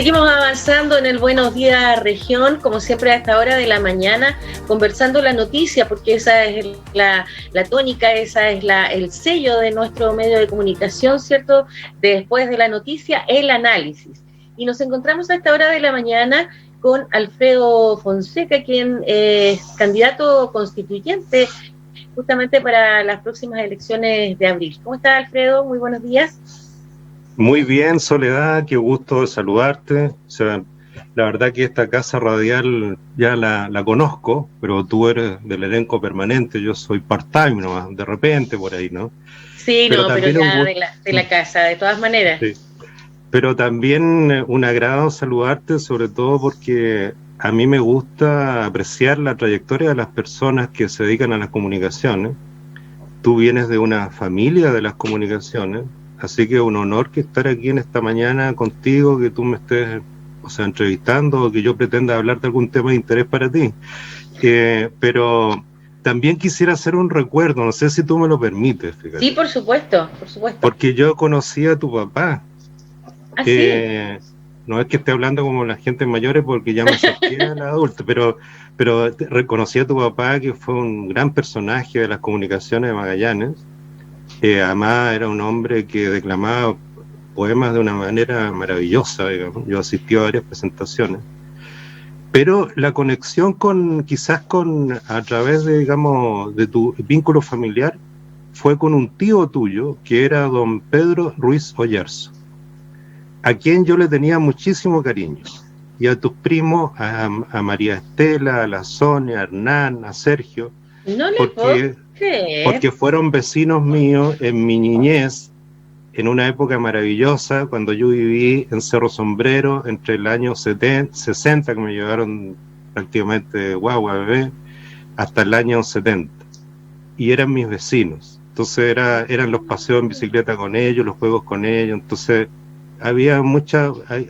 Seguimos avanzando en el Buenos Días Región, como siempre a esta hora de la mañana, conversando la noticia, porque esa es la tónica, esa es el sello de nuestro medio de comunicación, ¿cierto? Después de la noticia, el análisis. Y nos encontramos a esta hora de la mañana con Alfredo Fonseca, quien es candidato constituyente justamente para las próximas elecciones de abril. ¿Cómo está, Alfredo? Muy buenos días. Muy bien, Soledad, qué gusto saludarte. O sea, la verdad que esta casa radial ya la conozco, pero tú eres del elenco permanente, yo soy part-time nomás, de repente por ahí, ¿no? Sí, pero ya de la casa, de todas maneras. Sí. Pero también un agrado saludarte, sobre todo porque a mí me gusta apreciar la trayectoria de las personas que se dedican a las comunicaciones. Tú vienes de una familia de las comunicaciones, así que un honor que estar aquí en esta mañana contigo, que tú me estés, entrevistando, o que yo pretenda hablar de algún tema de interés para ti. Pero también quisiera hacer un recuerdo, no sé si tú me lo permites, fíjate. Sí, por supuesto, por supuesto. Porque yo conocí a tu papá. ¿Ah, sí? No es que esté hablando como la gente mayores porque ya me acerqué a la adulta, pero reconocí a tu papá, que fue un gran personaje de las comunicaciones de Magallanes. Además era un hombre que declamaba poemas de una manera maravillosa, digamos. Yo asistí a varias presentaciones. Pero la conexión a través de, digamos, de tu vínculo familiar, fue con un tío tuyo, que era don Pedro Ruiz Oyarzo, a quien yo le tenía muchísimo cariño, y a tus primos, a María Estela, a la Sonia, a Hernán, a Sergio, no le puedo creer, porque fueron vecinos míos en mi niñez, en una época maravillosa, cuando yo viví en Cerro Sombrero, entre el año 60, que me llevaron prácticamente guagua, bebé, hasta el año 70, y eran mis vecinos. Entonces eran los paseos en bicicleta con ellos, los juegos con ellos. Entonces había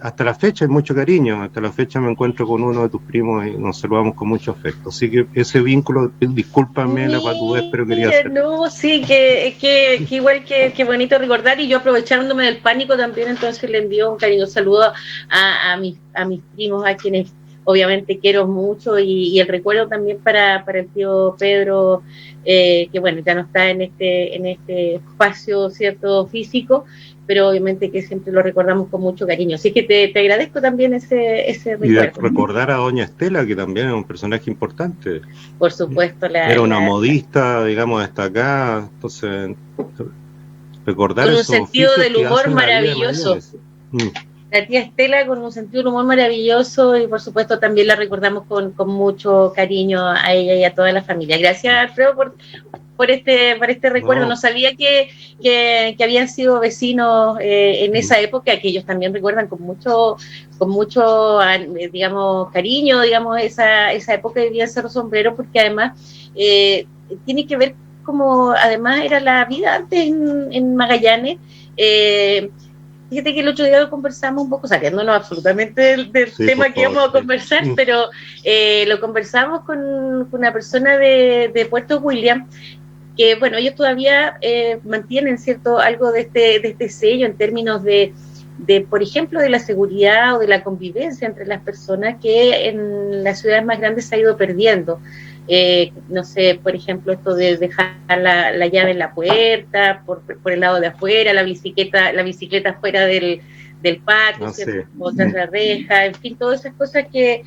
hasta la fecha hay mucho cariño. Hasta la fecha me encuentro con uno de tus primos y nos saludamos con mucho afecto. Así que ese vínculo, discúlpame la patudez, pero quería hacer. No, sí, que igual que bonito recordar, y yo aprovechándome del pánico también, entonces le envío un cariñoso saludo a mis primos, a quienes obviamente quiero mucho, y el recuerdo también para el tío Pedro, que bueno, ya no está en este espacio, cierto, físico, pero obviamente que siempre lo recordamos con mucho cariño. Así que te agradezco también ese recuerdo. Y de recordar a doña Estela, que también es un personaje importante. Por supuesto. Era una modista, digamos, destacada. Entonces, recordar con un esos sentido del humor maravilloso. La tía Estela con un sentido del humor maravilloso, y por supuesto también la recordamos con mucho cariño a ella y a toda la familia. Gracias, Alfredo, por este recuerdo. No sabía que habían sido vecinos en esa época, que ellos también recuerdan con mucho digamos, cariño, digamos, esa época de vivía en Cerro Sombrero, porque además tiene que ver como además era la vida antes en Magallanes. Fíjate que el otro día lo conversamos un poco, saliéndonos absolutamente del tema que íbamos a conversar, pero lo conversamos con una persona de Puerto William, que bueno, ellos todavía mantienen cierto algo de este sello en términos de, por ejemplo, de la seguridad o de la convivencia entre las personas, que en las ciudades más grandes se ha ido perdiendo. No sé, por ejemplo, esto de dejar la llave en la puerta, por el lado de afuera, la bicicleta fuera del patio, botar la reja, en fin, todas esas cosas que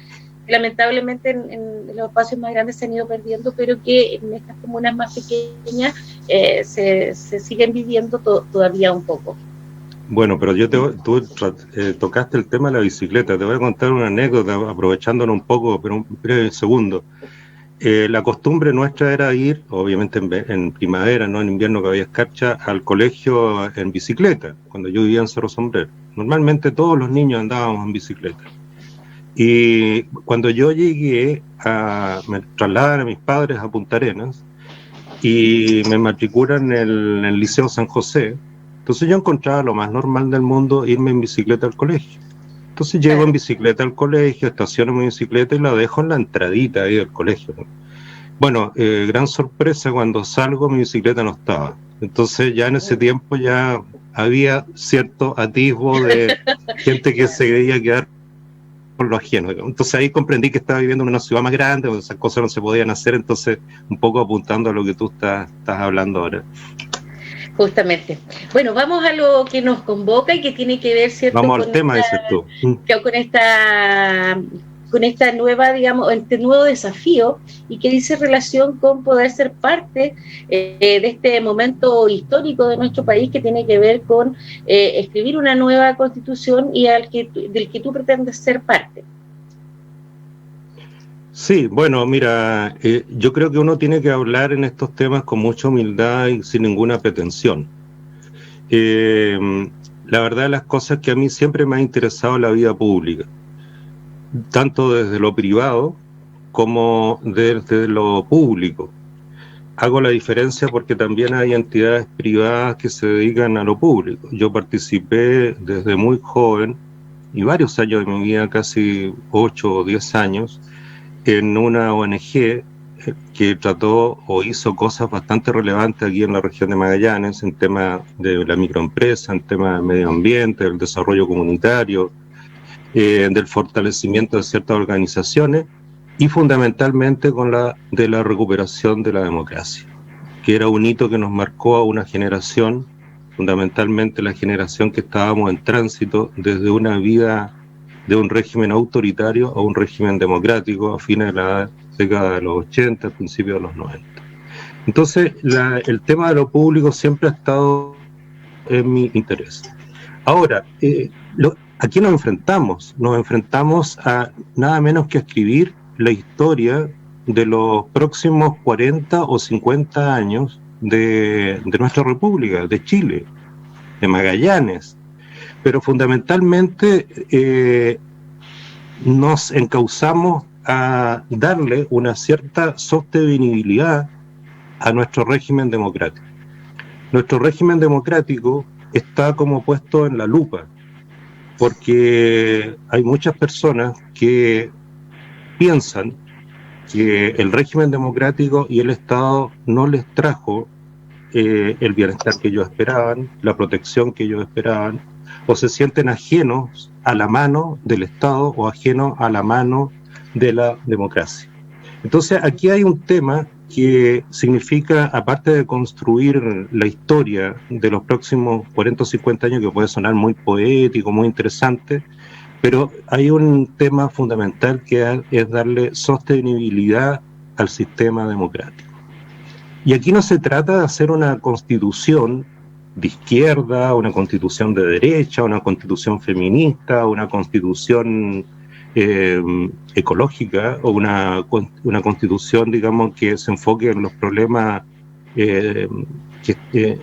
lamentablemente en los espacios más grandes se han ido perdiendo, pero que en estas comunas más pequeñas se siguen viviendo todavía un poco. Bueno, pero tú tocaste el tema de la bicicleta. Te voy a contar una anécdota, aprovechándolo un poco, pero un breve segundo. La costumbre nuestra era ir, obviamente en primavera, no en invierno que había escarcha, al colegio en bicicleta, cuando yo vivía en Cerro Sombrero. Normalmente todos los niños andábamos en bicicleta. Y cuando yo llegué me trasladaron a mis padres a Punta Arenas y me matriculan en el Liceo San José. Entonces yo encontraba lo más normal del mundo irme en bicicleta al colegio. Entonces llego en bicicleta al colegio, estaciono mi bicicleta y la dejo en la entradita ahí del colegio, ¿no? Bueno, gran sorpresa, cuando salgo mi bicicleta no estaba. Entonces ya en ese tiempo ya había cierto atisbo de gente que se quería quedar por lo ajeno. Entonces ahí comprendí que estaba viviendo en una ciudad más grande, donde esas cosas no se podían hacer, entonces un poco apuntando a lo que tú estás hablando ahora. Justamente. Bueno, vamos a lo que nos convoca y que tiene que ver, ¿cierto?, Vamos al tema, dices tú. Con esta nueva, digamos, este nuevo desafío, y que dice relación con poder ser parte de este momento histórico de nuestro país, que tiene que ver con escribir una nueva constitución y del que tú pretendes ser parte. Sí, bueno, mira, yo creo que uno tiene que hablar en estos temas con mucha humildad y sin ninguna pretensión. La verdad de las cosas es que a mí siempre me ha interesado la vida pública, tanto desde lo privado como desde lo público. Hago la diferencia porque también hay entidades privadas que se dedican a lo público. Yo participé desde muy joven, y varios años de mi vida, casi 8 o 10 años, en una ONG que trató o hizo cosas bastante relevantes aquí en la región de Magallanes, en temas de la microempresa, en temas de medio ambiente, del desarrollo comunitario, del fortalecimiento de ciertas organizaciones, y fundamentalmente con de la recuperación de la democracia, que era un hito que nos marcó a una generación, fundamentalmente la generación que estábamos en tránsito desde una vida de un régimen autoritario a un régimen democrático a fines de la década de los 80, principios de los 90. Entonces, el tema de lo público siempre ha estado en mi interés. Ahora, ¿a qué nos enfrentamos? Nos enfrentamos a nada menos que a escribir la historia de los próximos 40 o 50 años de nuestra República, de Chile, de Magallanes. Pero fundamentalmente nos encauzamos a darle una cierta sostenibilidad a nuestro régimen democrático. Nuestro régimen democrático está como puesto en la lupa, porque hay muchas personas que piensan que el régimen democrático y el Estado no les trajo el bienestar que ellos esperaban, la protección que ellos esperaban, o se sienten ajenos a la mano del Estado o ajenos a la mano de la democracia. Entonces aquí hay un tema que significa, aparte de construir la historia de los próximos 40 o 50 años, que puede sonar muy poético, muy interesante, pero hay un tema fundamental que es darle sostenibilidad al sistema democrático. Y aquí no se trata de hacer una constitución de izquierda, una constitución de derecha, una constitución feminista, una constitución ecológica, o una constitución, digamos, que se enfoque en los problemas,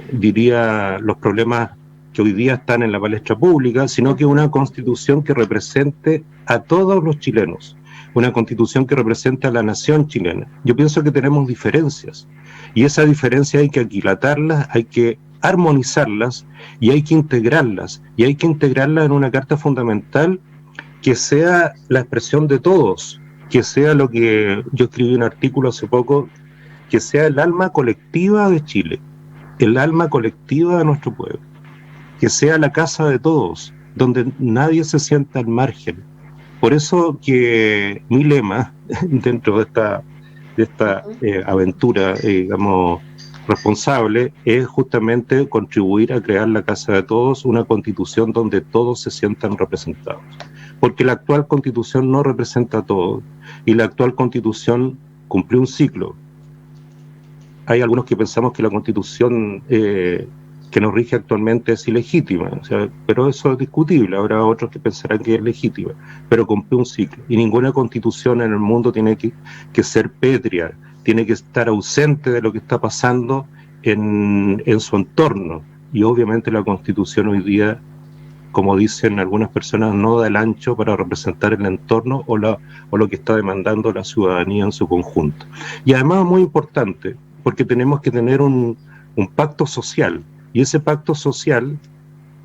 diría, los problemas que hoy día están en la palestra pública, sino que una constitución que represente a todos los chilenos, una constitución que represente a la nación chilena. Yo pienso que tenemos diferencias, y esa diferencia hay que aquilatarlas, hay que armonizarlas y hay que integrarlas en una carta fundamental que sea la expresión de todos, que sea lo que yo escribí un artículo hace poco, que sea el alma colectiva de Chile, el alma colectiva de nuestro pueblo, que sea la casa de todos, donde nadie se sienta al margen. Por eso que mi lema dentro de esta aventura, digamos, responsable, es justamente contribuir a crear la casa de todos, una constitución donde todos se sientan representados. Porque la actual constitución no representa a todos, y la actual constitución cumplió un ciclo. Hay algunos que pensamos que la constitución que nos rige actualmente es ilegítima, o sea, pero eso es discutible. Habrá otros que pensarán que es legítima, pero cumplió un ciclo, y ninguna constitución en el mundo tiene que ser pétrea, tiene que estar ausente de lo que está pasando en su entorno. Y obviamente la constitución hoy día, como dicen algunas personas, no da el ancho para representar el entorno o lo que está demandando la ciudadanía en su conjunto. Y además, muy importante, porque tenemos que tener un pacto social, y ese pacto social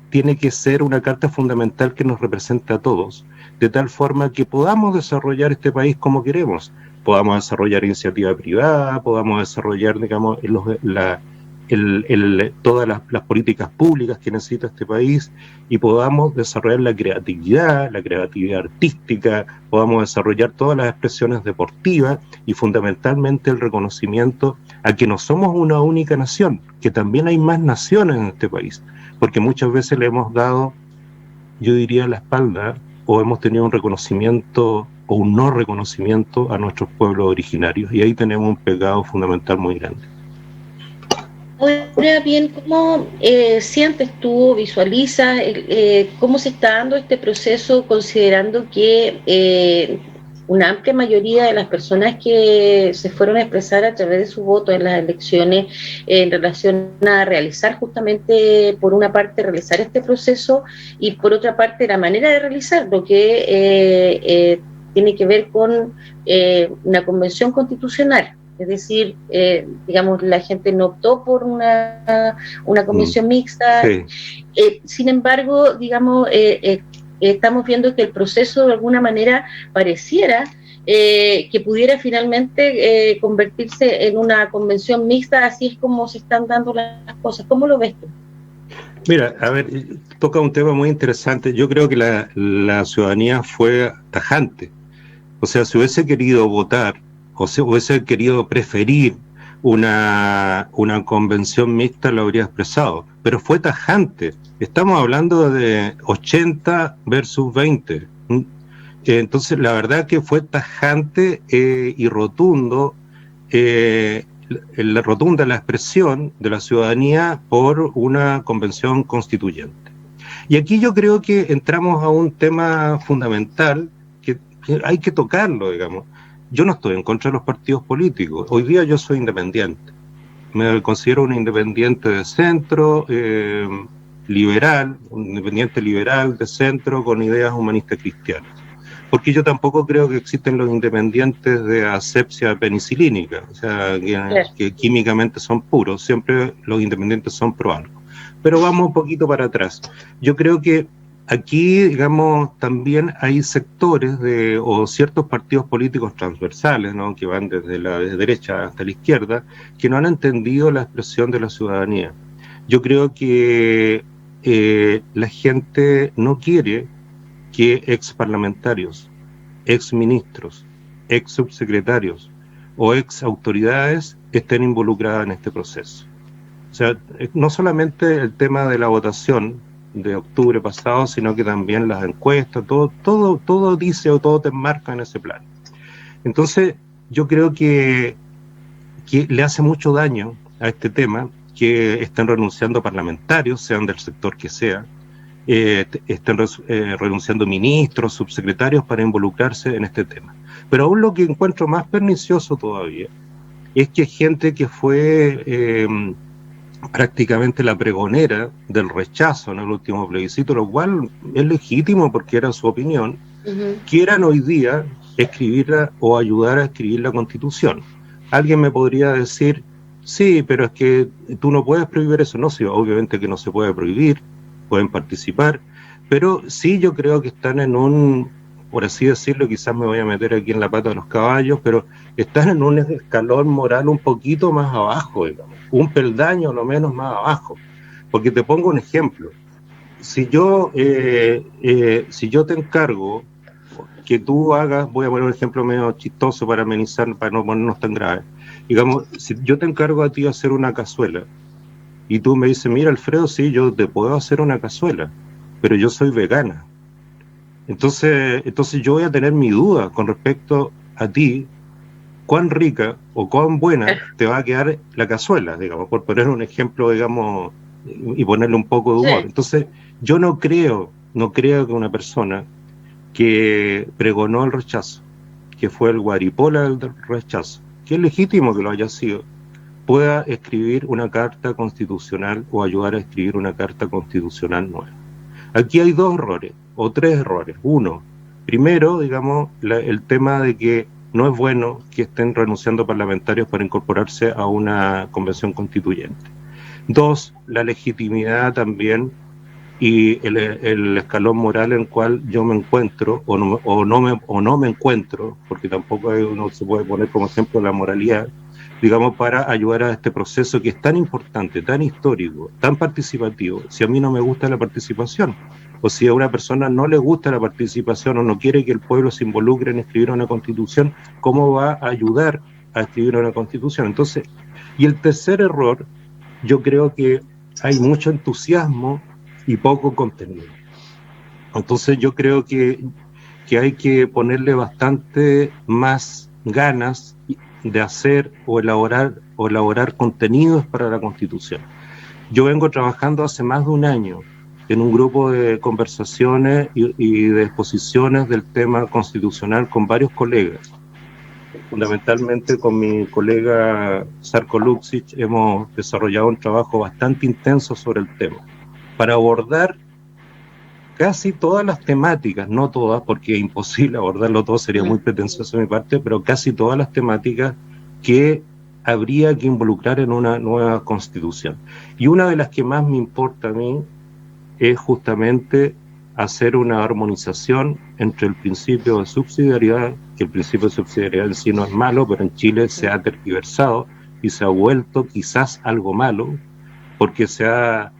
tiene que ser una carta fundamental que nos represente a todos, de tal forma que podamos desarrollar este país como queremos, podamos desarrollar iniciativa privada, podamos desarrollar, digamos, todas las políticas públicas que necesita este país y podamos desarrollar la creatividad artística, podamos desarrollar todas las expresiones deportivas y fundamentalmente el reconocimiento a que no somos una única nación, que también hay más naciones en este país, porque muchas veces le hemos dado, yo diría, la espalda o hemos tenido un reconocimiento o un no reconocimiento a nuestros pueblos originarios, y ahí tenemos un pecado fundamental muy grande. Ahora bien, ¿cómo sientes tú, visualizas cómo se está dando este proceso, considerando que una amplia mayoría de las personas que se fueron a expresar a través de su voto en las elecciones en relación a realizar justamente, por una parte, realizar este proceso y por otra parte, la manera de realizarlo, que tiene que ver con una convención constitucional? Es decir, digamos, la gente no optó por una convención mixta. Sí. Sin embargo, digamos, estamos viendo que el proceso de alguna manera pareciera que pudiera finalmente convertirse en una convención mixta. Así es como se están dando las cosas. ¿Cómo lo ves tú? Mira, a ver, toca un tema muy interesante. Yo creo que la ciudadanía fue tajante. O sea, si hubiese querido votar, o si hubiese querido preferir una convención mixta, lo habría expresado. Pero fue tajante. Estamos hablando de 80 versus 20. Entonces, la verdad que fue tajante y rotundo, rotunda la expresión de la ciudadanía por una convención constituyente. Y aquí yo creo que entramos a un tema fundamental que hay que tocarlo, digamos. Yo no estoy en contra de los partidos políticos. Hoy día yo soy independiente. Me considero un independiente de centro, liberal, un independiente liberal de centro con ideas humanistas cristianas. Porque yo tampoco creo que existen los independientes de asepsia penicilínica, o sea, que químicamente son puros. Siempre los independientes son pro algo. Pero vamos un poquito para atrás. Yo creo que aquí, digamos, también hay sectores o ciertos partidos políticos transversales, ¿no?, que van desde la derecha hasta la izquierda, que no han entendido la expresión de la ciudadanía. Yo creo que la gente no quiere que ex parlamentarios, ex ministros, ex subsecretarios o ex autoridades estén involucradas en este proceso. O sea, no solamente el tema de la votación de octubre pasado, sino que también las encuestas, todo dice o todo te enmarca en ese plan. Entonces, yo creo que le hace mucho daño a este tema que estén renunciando parlamentarios, sean del sector que sea, estén renunciando ministros, subsecretarios para involucrarse en este tema. Pero aún lo que encuentro más pernicioso todavía es que gente que fue prácticamente la pregonera del rechazo en el último plebiscito, lo cual es legítimo porque era su opinión, quieran hoy día escribirla o ayudar a escribir la Constitución. Alguien me podría decir, sí, pero es que tú no puedes prohibir eso. No, sí, obviamente que no se puede prohibir, pueden participar, pero sí yo creo que están en un, por así decirlo, quizás me voy a meter aquí en la pata de los caballos, pero están en un escalón moral un poquito más abajo, digamos, un peldaño lo menos más abajo. Porque te pongo un ejemplo. Si yo te encargo que tú hagas, voy a poner un ejemplo medio chistoso para amenizar, para no ponernos tan graves. Digamos, si yo te encargo a ti hacer una cazuela, y tú me dices, mira, Alfredo, sí, yo te puedo hacer una cazuela, pero yo soy vegana. Entonces yo voy a tener mi duda con respecto a ti, cuán rica o cuán buena te va a quedar la cazuela, digamos, por poner un ejemplo, digamos, y ponerle un poco de humor. Entonces, yo no creo que una persona que pregonó el rechazo, que fue el guaripola del rechazo, que es legítimo que lo haya sido, pueda escribir una carta constitucional o ayudar a escribir una carta constitucional nueva. Aquí hay dos errores, o tres errores. Uno, primero, digamos, el tema de que no es bueno que estén renunciando parlamentarios para incorporarse a una convención constituyente. Dos, la legitimidad también y el escalón moral en el cual yo me encuentro o no me encuentro, porque tampoco uno se puede poner como ejemplo la moralidad, digamos, para ayudar a este proceso que es tan importante, tan histórico, tan participativo. Si a mí no me gusta la participación, o si a una persona no le gusta la participación o no quiere que el pueblo se involucre en escribir una constitución, ¿cómo va a ayudar a escribir una constitución? Entonces, y el tercer error, yo creo que hay mucho entusiasmo y poco contenido. Entonces yo creo que hay que ponerle bastante más ganas de hacer o elaborar contenidos para la Constitución. Yo vengo trabajando hace más de un año en un grupo de conversaciones y de exposiciones del tema constitucional con varios colegas. Fundamentalmente con mi colega Sarko Luksic hemos desarrollado un trabajo bastante intenso sobre el tema, para abordar casi todas las temáticas, no todas, porque es imposible abordarlo todo, sería muy pretencioso de mi parte, pero casi todas las temáticas que habría que involucrar en una nueva constitución. Y una de las que más me importa a mí es justamente hacer una armonización entre el principio de subsidiariedad, que el principio de subsidiariedad en sí no es malo, pero en Chile se ha tergiversado y se ha vuelto quizás algo malo, porque se ha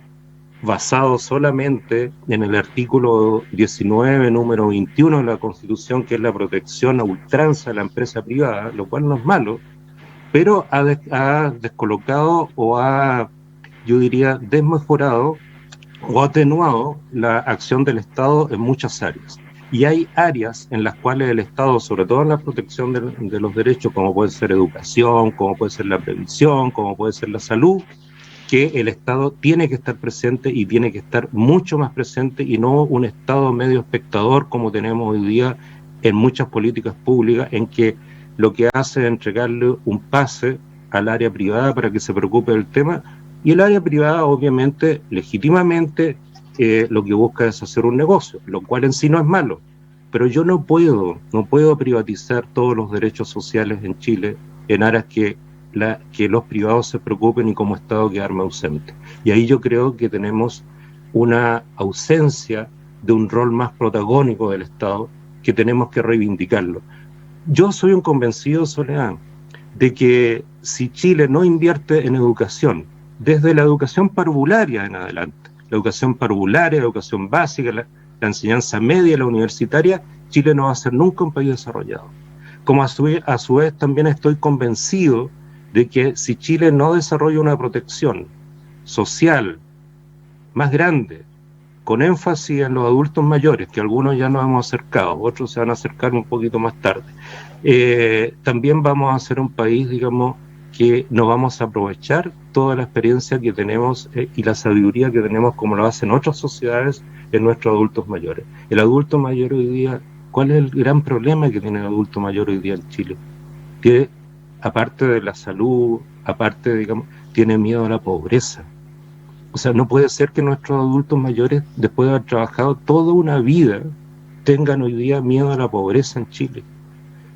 basado solamente en el artículo 19, número 21 de la Constitución, que es la protección a ultranza de la empresa privada, lo cual no es malo, pero ha descolocado o ha, yo diría, desmejorado o atenuado la acción del Estado en muchas áreas. Y hay áreas en las cuales el Estado, sobre todo en la protección de los derechos, como puede ser educación, como puede ser la previsión, como puede ser la salud, que el Estado tiene que estar presente y tiene que estar mucho más presente, y no un Estado medio espectador como tenemos hoy día en muchas políticas públicas, en que lo que hace es entregarle un pase al área privada para que se preocupe del tema, y el área privada obviamente, legítimamente, lo que busca es hacer un negocio, lo cual en sí no es malo, pero yo no puedo privatizar todos los derechos sociales en Chile en aras que los privados se preocupen y como Estado quedarme ausente. Y ahí yo creo que tenemos una ausencia de un rol más protagónico del Estado que tenemos que reivindicarlo. Yo soy un convencido, Soledad, de que si Chile no invierte en educación, desde la educación parvularia en adelante, la educación parvularia, la educación básica, la enseñanza media, la universitaria, Chile no va a ser nunca un país desarrollado. Como a su vez también estoy convencido de que si Chile no desarrolla una protección social más grande, con énfasis en los adultos mayores, que algunos ya nos hemos acercado, otros se van a acercar un poquito más tarde, también vamos a ser un país, digamos, que no vamos a aprovechar toda la experiencia que tenemos y la sabiduría que tenemos, como lo hacen otras sociedades, en nuestros adultos mayores. El adulto mayor hoy día, ¿cuál es el gran problema que tiene el adulto mayor hoy día en Chile? Que aparte de la salud, aparte, digamos, tiene miedo a la pobreza. O sea, no puede ser que nuestros adultos mayores, después de haber trabajado toda una vida, tengan hoy día miedo a la pobreza en Chile.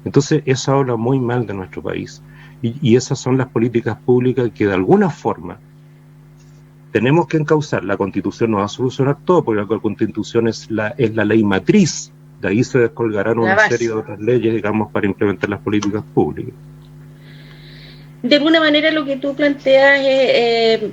Entonces, eso habla muy mal de nuestro país. Y esas son las políticas públicas que de alguna forma tenemos que encauzar. La Constitución no va a solucionar todo, porque la Constitución es la ley matriz. De ahí se descolgarán una serie de otras leyes, digamos, para implementar las políticas públicas. De alguna manera lo que tú planteas es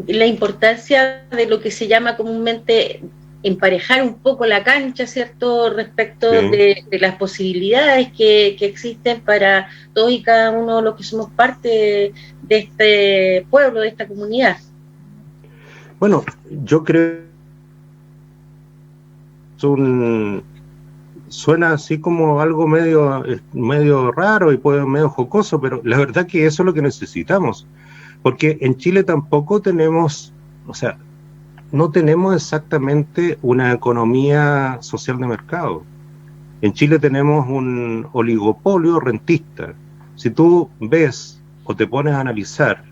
la importancia de lo que se llama comúnmente emparejar un poco la cancha, ¿cierto?, respecto de las posibilidades que existen para todos y cada uno de los que somos parte de este pueblo, de esta comunidad. Bueno, yo creo que suena así como algo medio raro y puede medio jocoso, pero la verdad que eso es lo que necesitamos, porque en Chile tampoco tenemos, o sea, no tenemos exactamente una economía social de mercado. En Chile tenemos un oligopolio rentista. Si tú ves o te pones a analizar,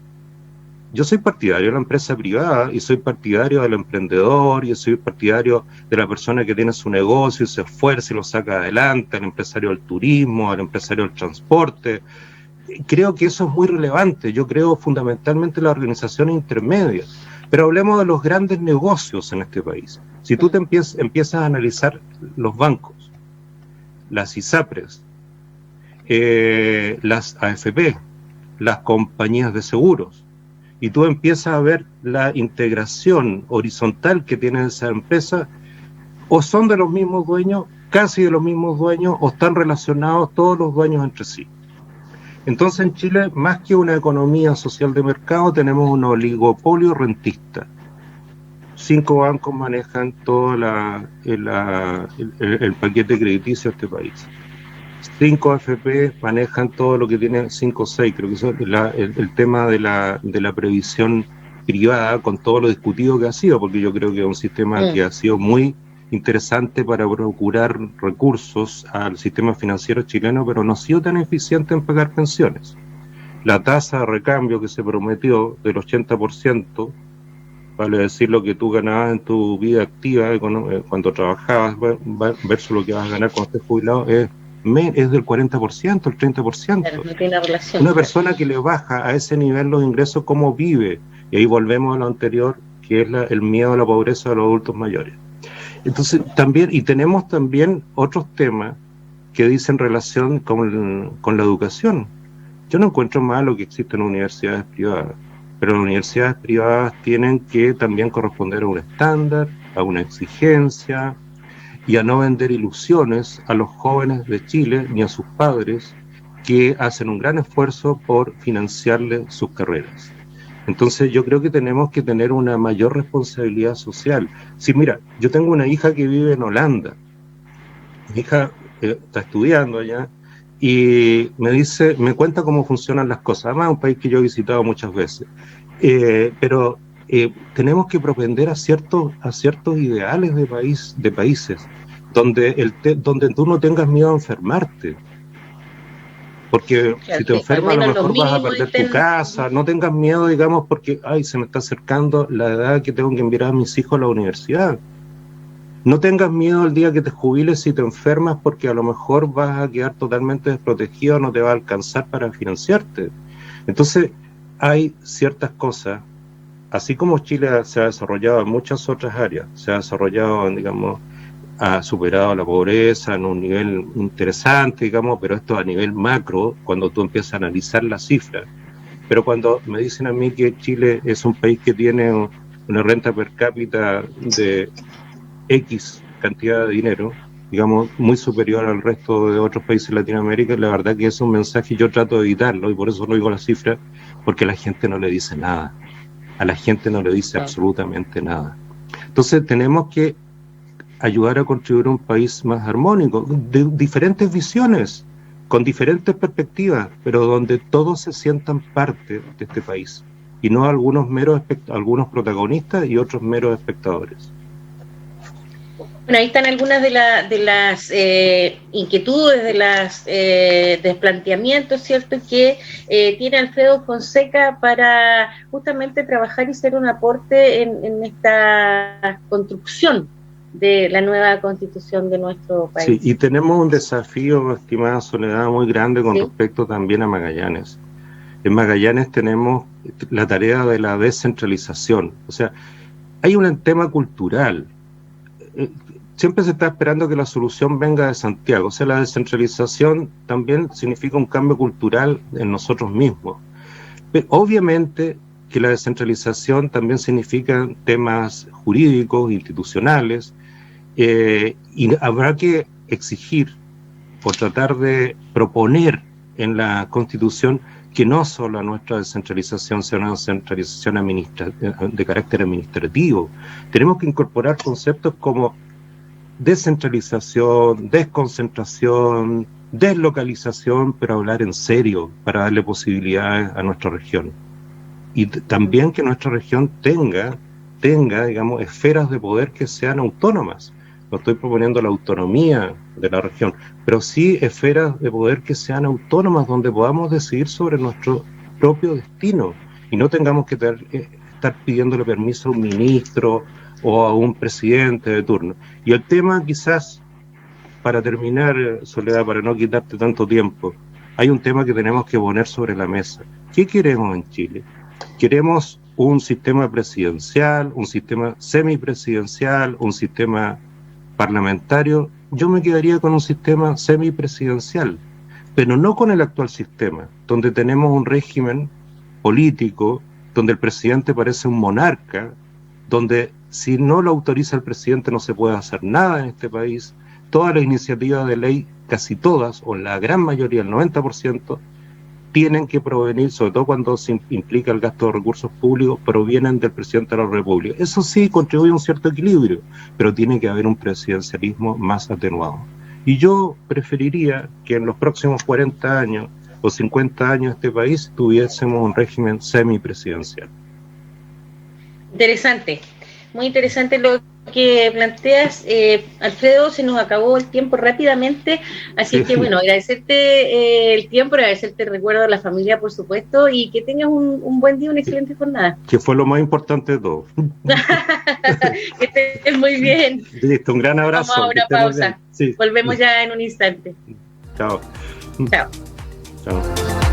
yo soy partidario de la empresa privada y soy partidario del emprendedor y soy partidario de la persona que tiene su negocio y se esfuerza y lo saca adelante, al empresario del turismo, al empresario del transporte. Creo que eso es muy relevante. Yo creo fundamentalmente en las organizaciones intermedias. Pero hablemos de los grandes negocios en este país. Si tú te empiezas a analizar los bancos, las ISAPRES, las AFP, las compañías de seguros. Y tú empiezas a ver la integración horizontal que tienen esas empresas, o son de los mismos dueños, casi de los mismos dueños, o están relacionados todos los dueños entre sí. Entonces en Chile, más que una economía social de mercado, tenemos un oligopolio rentista. 5 bancos manejan todo el paquete crediticio de este país. 5 AFP manejan todo lo que tiene 5 o 6, creo que eso es el tema de la previsión privada, con todo lo discutido que ha sido, porque yo creo que es un sistema que ha sido muy interesante para procurar recursos al sistema financiero chileno, pero no ha sido tan eficiente en pagar pensiones. La tasa de recambio que se prometió del 80%, vale decir lo que tú ganabas en tu vida activa cuando trabajabas versus lo que vas a ganar cuando estés jubilado, es del 40%, el 30%. Claro, no tiene relación. Una persona que le baja a ese nivel los ingresos, ¿cómo vive? Y ahí volvemos a lo anterior, que es el miedo a la pobreza de los adultos mayores. Entonces, también, y tenemos también otros temas que dicen relación con la educación. Yo no encuentro malo que existan universidades privadas, pero las universidades privadas tienen que también corresponder a un estándar, a una exigencia, y a no vender ilusiones a los jóvenes de Chile ni a sus padres, que hacen un gran esfuerzo por financiarles sus carreras. Entonces yo creo que tenemos que tener una mayor responsabilidad social. Sí, mira, yo tengo una hija que vive en Holanda. Mi hija está estudiando allá y me cuenta cómo funcionan las cosas. Además es un país que yo he visitado muchas veces. Pero tenemos que propender a ciertos ideales de países donde tú no tengas miedo a enfermarte. Porque si te enfermas a lo mejor vas a perder tu casa. No tengas miedo, digamos, porque se me está acercando la edad que tengo que enviar a mis hijos a la universidad. No tengas miedo el día que te jubiles si te enfermas, porque a lo mejor vas a quedar totalmente desprotegido, no te va a alcanzar para financiarte. Entonces hay ciertas cosas, así como Chile se ha desarrollado en muchas otras áreas, se ha desarrollado, digamos, ha superado la pobreza en un nivel interesante, digamos, pero esto a nivel macro, cuando tú empiezas a analizar las cifras. Pero cuando me dicen a mí que Chile es un país que tiene una renta per cápita de X cantidad de dinero, digamos, muy superior al resto de otros países de Latinoamérica, la verdad que es un mensaje, yo trato de evitarlo, y por eso no digo las cifras, porque la gente no le dice nada. A la gente no le dice absolutamente nada. Entonces tenemos que ayudar a construir un país más armónico, de diferentes visiones, con diferentes perspectivas, pero donde todos se sientan parte de este país, y no algunos algunos protagonistas y otros meros espectadores. Bueno, ahí están algunas de las inquietudes, de los planteamientos, ¿cierto?, que tiene Alfredo Fonseca para justamente trabajar y ser un aporte en esta construcción de la nueva constitución de nuestro país. Sí, y tenemos un desafío, estimada Soledad, muy grande con respecto también a Magallanes. En Magallanes tenemos la tarea de la descentralización. O sea, hay un tema cultural. Siempre se está esperando que la solución venga de Santiago. O sea, la descentralización también significa un cambio cultural en nosotros mismos. Pero obviamente que la descentralización también significa temas jurídicos, institucionales, y habrá que exigir o tratar de proponer en la Constitución que no solo nuestra descentralización sea una descentralización de carácter administrativo. Tenemos que incorporar conceptos como descentralización, desconcentración, deslocalización, pero hablar en serio para darle posibilidades a nuestra región. Y también que nuestra región tenga, digamos, esferas de poder que sean autónomas. No estoy proponiendo la autonomía de la región, pero sí esferas de poder que sean autónomas, donde podamos decidir sobre nuestro propio destino y no tengamos que estar pidiéndole permiso a un ministro o a un presidente de turno. Y el tema, quizás, para terminar, Soledad, para no quitarte tanto tiempo, hay un tema que tenemos que poner sobre la mesa. ¿Qué queremos en Chile? ¿Queremos un sistema presidencial, un sistema semipresidencial, un sistema parlamentario? Yo me quedaría con un sistema semipresidencial, pero no con el actual sistema, donde tenemos un régimen político, donde el presidente parece un monarca, donde si no lo autoriza el presidente no se puede hacer nada en este país. Todas las iniciativas de ley, casi todas, o la gran mayoría, el 90%, tienen que provenir, sobre todo cuando se implica el gasto de recursos públicos, provienen del presidente de la República. Eso sí contribuye a un cierto equilibrio, pero tiene que haber un presidencialismo más atenuado. Y yo preferiría que en los próximos 40 años o 50 años este país tuviésemos un régimen semipresidencial. Interesante, muy interesante lo que planteas, Alfredo. Se nos acabó el tiempo rápidamente, así que bueno, agradecerte el tiempo, agradecerte el recuerdo de la familia, por supuesto, y que tengas un buen día, una excelente jornada. Que fue lo más importante de todo. Que estés muy bien. Listo, un gran abrazo. Vamos a una pausa. Sí. Volvemos ya en un instante. Chao. Chao. Chao.